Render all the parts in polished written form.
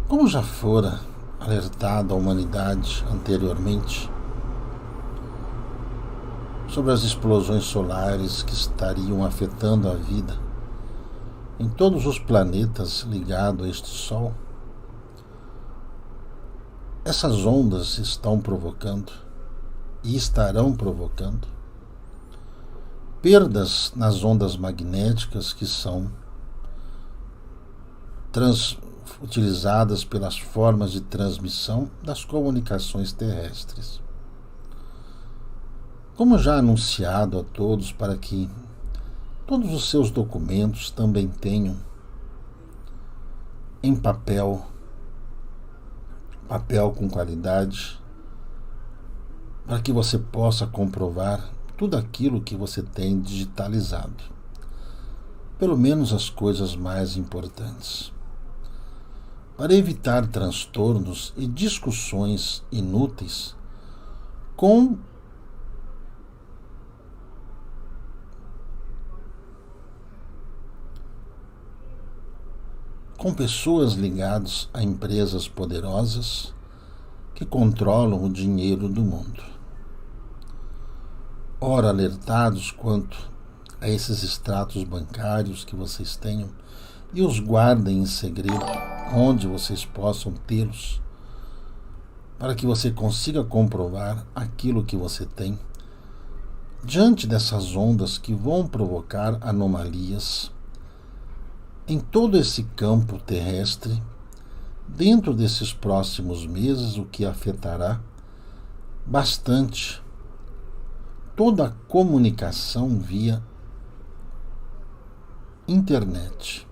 Como já fora alertado a humanidade anteriormente sobre as explosões solares que estariam afetando a vida em todos os planetas ligados a este Sol, essas ondas estão provocando e estarão provocando perdas nas ondas magnéticas que são utilizadas pelas formas de transmissão das comunicações terrestres. Como já anunciado a todos, para que todos os seus documentos também tenham em papel com qualidade, para que você possa comprovar tudo aquilo que você tem digitalizado, pelo menos as coisas mais importantes, para evitar transtornos e discussões inúteis com pessoas ligadas a empresas poderosas que controlam o dinheiro do mundo. Ora, alertados quanto a esses extratos bancários que vocês tenham e os guardem em segredo, onde vocês possam tê-los, para que você consiga comprovar aquilo que você tem, diante dessas ondas que vão provocar anomalias em todo esse campo terrestre, dentro desses próximos meses, o que afetará bastante toda a comunicação via internet,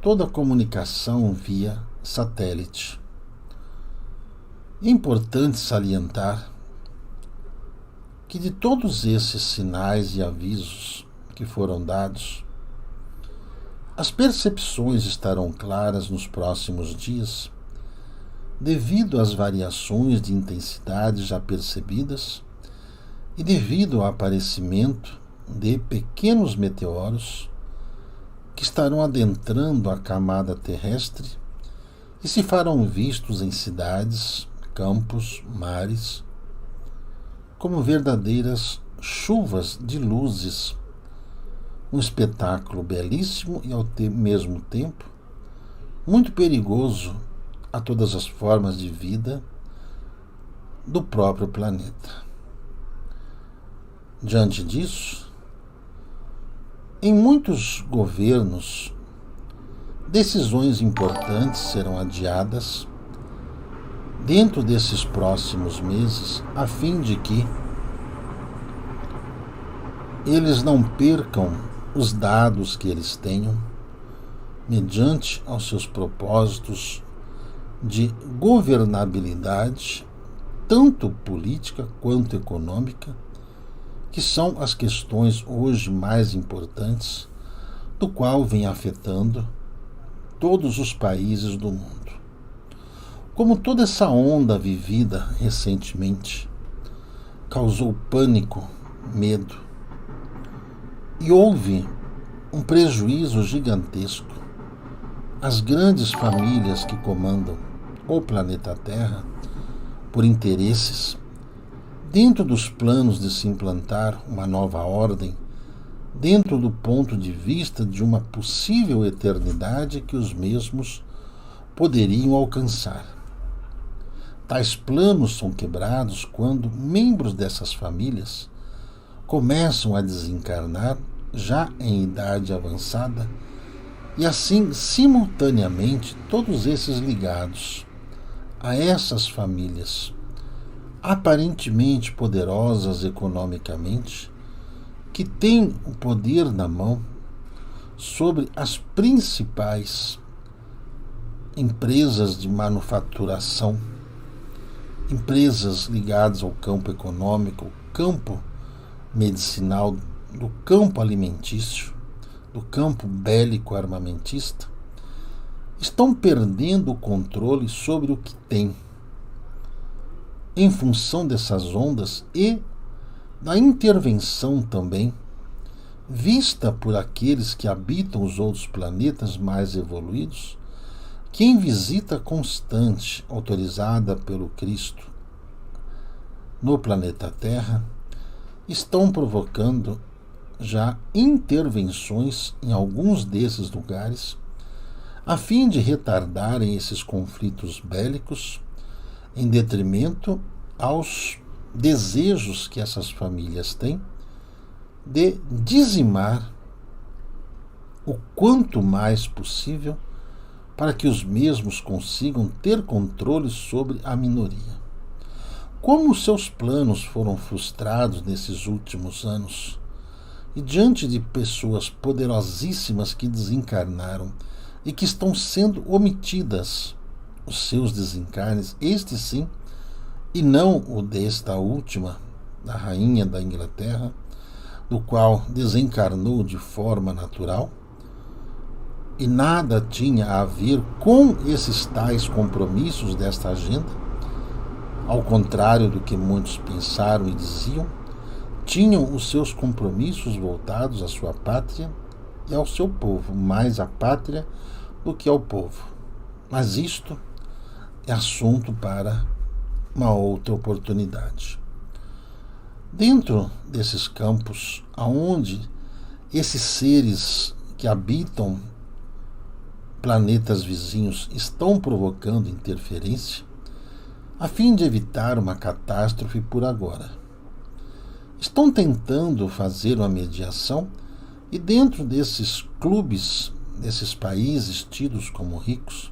toda a comunicação via satélite. É importante salientar que de todos esses sinais e avisos que foram dados, as percepções estarão claras nos próximos dias, devido às variações de intensidade já percebidas e devido ao aparecimento de pequenos meteoros que estarão adentrando a camada terrestre e se farão vistos em cidades, campos, mares, como verdadeiras chuvas de luzes. Um espetáculo belíssimo e, ao mesmo tempo, muito perigoso a todas as formas de vida do próprio planeta. Diante disso, em muitos governos, decisões importantes serão adiadas dentro desses próximos meses, a fim de que eles não percam os dados que eles tenham, mediante aos seus propósitos de governabilidade, tanto política quanto econômica, que são as questões hoje mais importantes, do qual vem afetando todos os países do mundo. Como toda essa onda vivida recentemente causou pânico, medo, e houve um prejuízo gigantesco às grandes famílias que comandam o planeta Terra por interesses, dentro dos planos de se implantar uma nova ordem, dentro do ponto de vista de uma possível eternidade que os mesmos poderiam alcançar. Tais planos são quebrados quando membros dessas famílias começam a desencarnar já em idade avançada e assim, simultaneamente, todos esses ligados a essas famílias aparentemente poderosas economicamente, que têm o poder na mão sobre as principais empresas de manufaturação, empresas ligadas ao campo econômico, campo medicinal, do campo alimentício, do campo bélico armamentista, estão perdendo o controle sobre o que têm, em função dessas ondas e da intervenção também vista por aqueles que habitam os outros planetas mais evoluídos, que em visita constante autorizada pelo Cristo no planeta Terra, estão provocando já intervenções em alguns desses lugares, a fim de retardarem esses conflitos bélicos, em detrimento aos desejos que essas famílias têm de dizimar o quanto mais possível para que os mesmos consigam ter controle sobre a minoria. Como seus planos foram frustrados nesses últimos anos, e diante de pessoas poderosíssimas que desencarnaram e que estão sendo omitidas os seus desencarnes, este sim, e não o desta última, da rainha da Inglaterra, do qual desencarnou de forma natural, e nada tinha a ver com esses tais compromissos desta agenda, ao contrário do que muitos pensaram e diziam, tinham os seus compromissos voltados à sua pátria e ao seu povo, mais à pátria do que ao povo. Mas isto é assunto para uma outra oportunidade. Dentro desses campos, aonde esses seres que habitam planetas vizinhos estão provocando interferência, a fim de evitar uma catástrofe por agora. Estão tentando fazer uma mediação e dentro desses clubes, desses países tidos como ricos,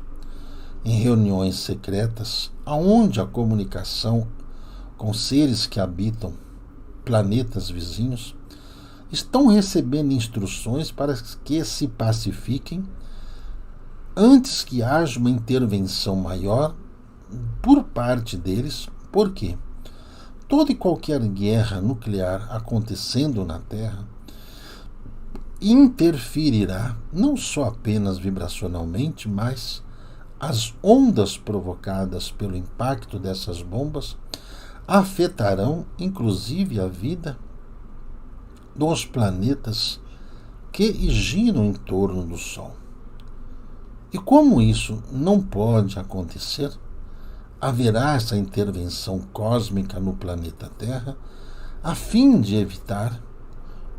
em reuniões secretas, aonde a comunicação com seres que habitam planetas vizinhos, estão recebendo instruções para que se pacifiquem antes que haja uma intervenção maior por parte deles, porque toda e qualquer guerra nuclear acontecendo na Terra interferirá não só apenas vibracionalmente, mas as ondas provocadas pelo impacto dessas bombas afetarão inclusive a vida dos planetas que giram em torno do Sol. E como isso não pode acontecer, haverá essa intervenção cósmica no planeta Terra a fim de evitar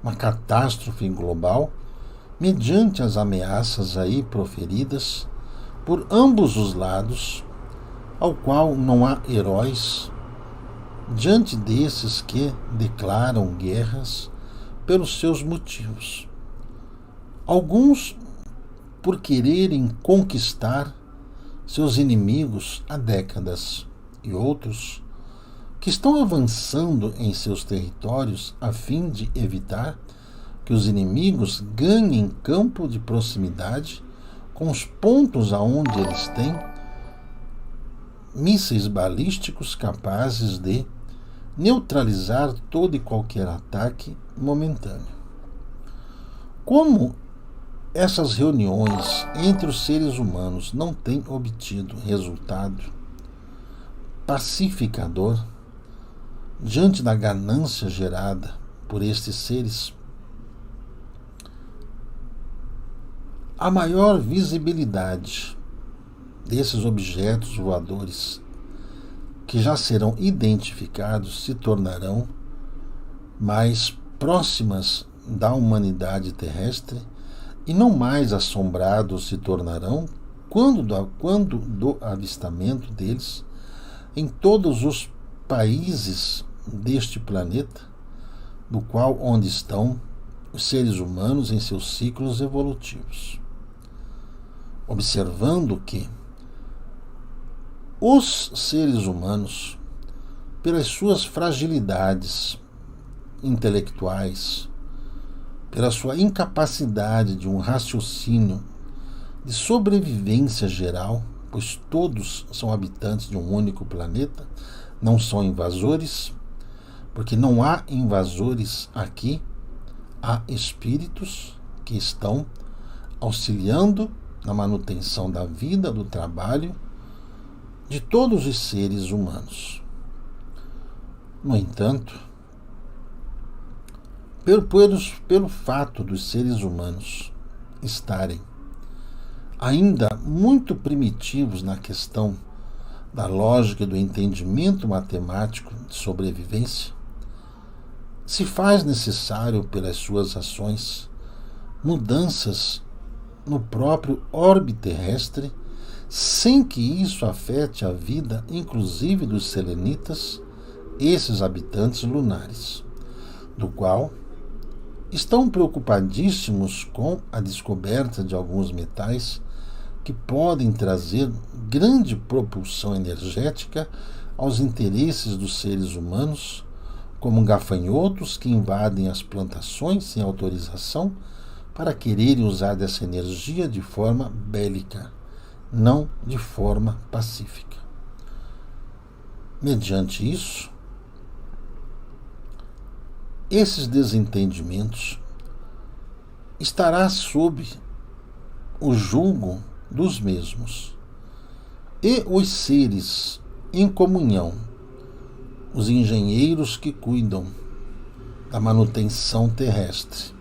uma catástrofe global mediante as ameaças aí proferidas por ambos os lados, ao qual não há heróis diante desses que declaram guerras pelos seus motivos. Alguns por quererem conquistar seus inimigos há décadas, e outros que estão avançando em seus territórios a fim de evitar que os inimigos ganhem campo de proximidade com os pontos aonde eles têm mísseis balísticos capazes de neutralizar todo e qualquer ataque momentâneo. Como essas reuniões entre os seres humanos não têm obtido resultado pacificador diante da ganância gerada por estes seres, a maior visibilidade desses objetos voadores que já serão identificados se tornarão mais próximas da humanidade terrestre e não mais assombrados se tornarão quando do avistamento deles em todos os países deste planeta, do qual onde estão os seres humanos em seus ciclos evolutivos. Observando que os seres humanos, pelas suas fragilidades intelectuais, pela sua incapacidade de um raciocínio de sobrevivência geral, pois todos são habitantes de um único planeta, não são invasores, porque não há invasores aqui, há espíritos que estão auxiliando na manutenção da vida, do trabalho de todos os seres humanos. No entanto, pelo fato dos seres humanos estarem ainda muito primitivos na questão da lógica e do entendimento matemático de sobrevivência, se faz necessário, pelas suas ações, mudanças no próprio orbe terrestre, sem que isso afete a vida, inclusive dos selenitas, esses habitantes lunares, do qual estão preocupadíssimos com a descoberta de alguns metais que podem trazer grande propulsão energética aos interesses dos seres humanos, como gafanhotos que invadem as plantações sem autorização para quererem usar dessa energia de forma bélica, não de forma pacífica. Mediante isso, esses desentendimentos estará sob o julgo dos mesmos, e os seres em comunhão, os engenheiros que cuidam da manutenção terrestre,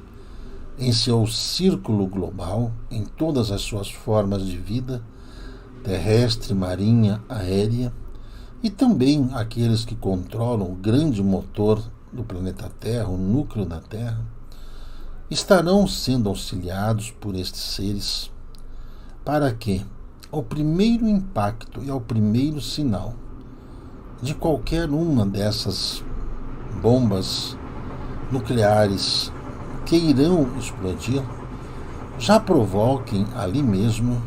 em seu círculo global, em todas as suas formas de vida, terrestre, marinha, aérea, e também aqueles que controlam o grande motor do planeta Terra, o núcleo da Terra, estarão sendo auxiliados por estes seres para que, ao primeiro impacto e ao primeiro sinal de qualquer uma dessas bombas nucleares que irão explodir, já provoquem ali mesmo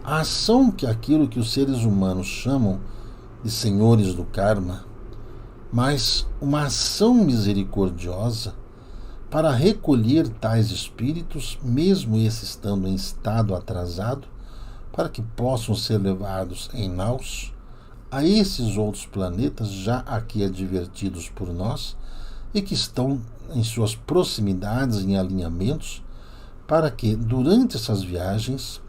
a ação que aquilo que os seres humanos chamam de senhores do karma, mas uma ação misericordiosa para recolher tais espíritos, mesmo esses estando em estado atrasado, para que possam ser levados em naus a esses outros planetas já aqui advertidos por nós e que estão em suas proximidades, em alinhamentos, para que, durante essas viagens,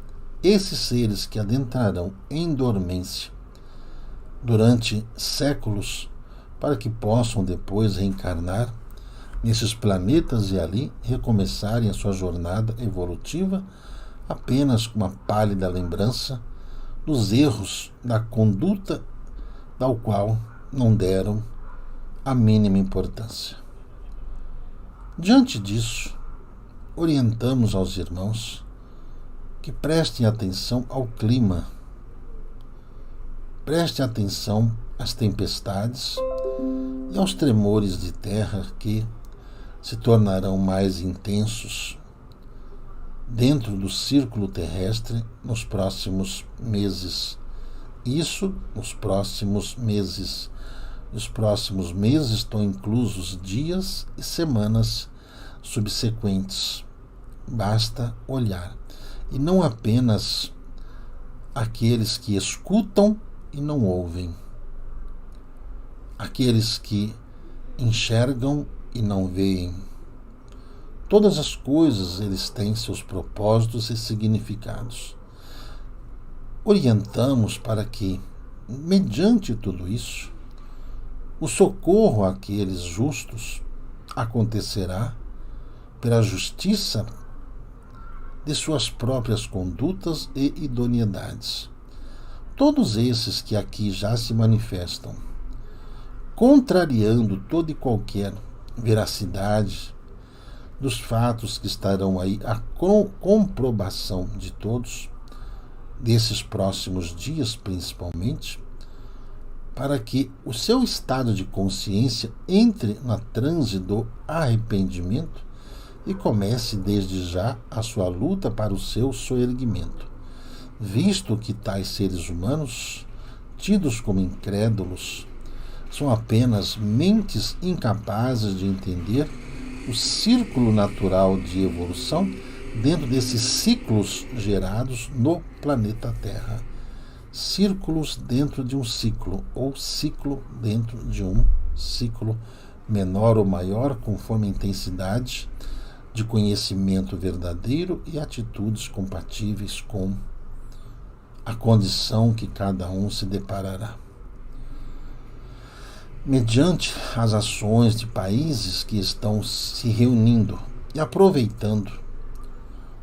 esses seres que adentrarão em dormência durante séculos, para que possam depois reencarnar nesses planetas e ali recomeçarem a sua jornada evolutiva apenas com uma pálida lembrança dos erros da conduta ao qual não deram a mínima importância. Diante disso, orientamos aos irmãos que prestem atenção ao clima, prestem atenção às tempestades e aos tremores de terra que se tornarão mais intensos dentro do círculo terrestre nos próximos meses. Isso nos próximos meses. Nos próximos meses estão inclusos dias e semanas subsequentes. Basta olhar. E não apenas aqueles que escutam e não ouvem. Aqueles que enxergam e não veem. Todas as coisas eles têm seus propósitos e significados. Orientamos para que, mediante tudo isso, o socorro àqueles justos acontecerá pela justiça de suas próprias condutas e idoneidades. Todos esses que aqui já se manifestam, contrariando toda e qualquer veracidade dos fatos que estarão aí, a comprovação de todos, desses próximos dias principalmente, para que o seu estado de consciência entre na transe do arrependimento e comece desde já a sua luta para o seu soerguimento, visto que tais seres humanos, tidos como incrédulos, são apenas mentes incapazes de entender o círculo natural de evolução dentro desses ciclos gerados no planeta Terra. Círculos dentro de um ciclo, ou ciclo dentro de um ciclo, menor ou maior, conforme a intensidade de conhecimento verdadeiro e atitudes compatíveis com a condição que cada um se deparará. Mediante as ações de países que estão se reunindo e aproveitando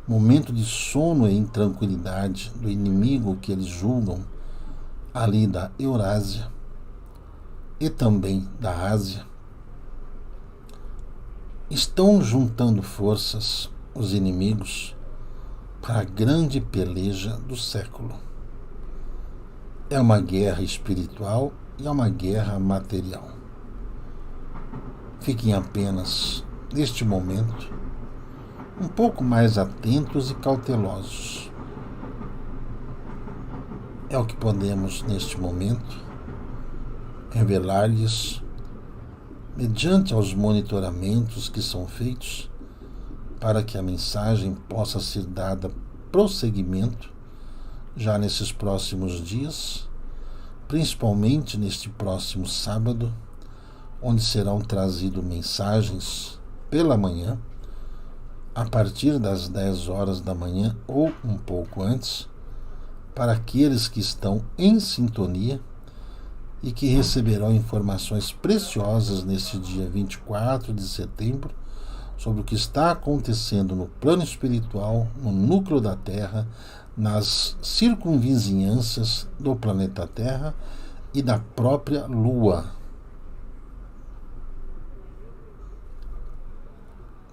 momento de sono e intranquilidade do inimigo que eles julgam ali da Eurásia e também da Ásia, estão juntando forças os inimigos para a grande peleja do século. É uma guerra espiritual e é uma guerra material. Fiquem apenas, neste momento, um pouco mais atentos e cautelosos. É o que podemos, neste momento, revelar-lhes mediante aos monitoramentos que são feitos para que a mensagem possa ser dada prosseguimento já nesses próximos dias, principalmente neste próximo sábado, onde serão trazidas mensagens pela manhã, a partir das 10 horas da manhã ou um pouco antes, para aqueles que estão em sintonia e que receberão informações preciosas neste dia 24 de setembro sobre o que está acontecendo no plano espiritual, no núcleo da Terra, nas circunvizinhanças do planeta Terra e da própria Lua.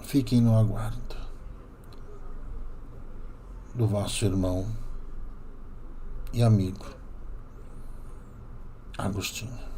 Fiquem no aguardo do vosso irmão e amigo Agostinho.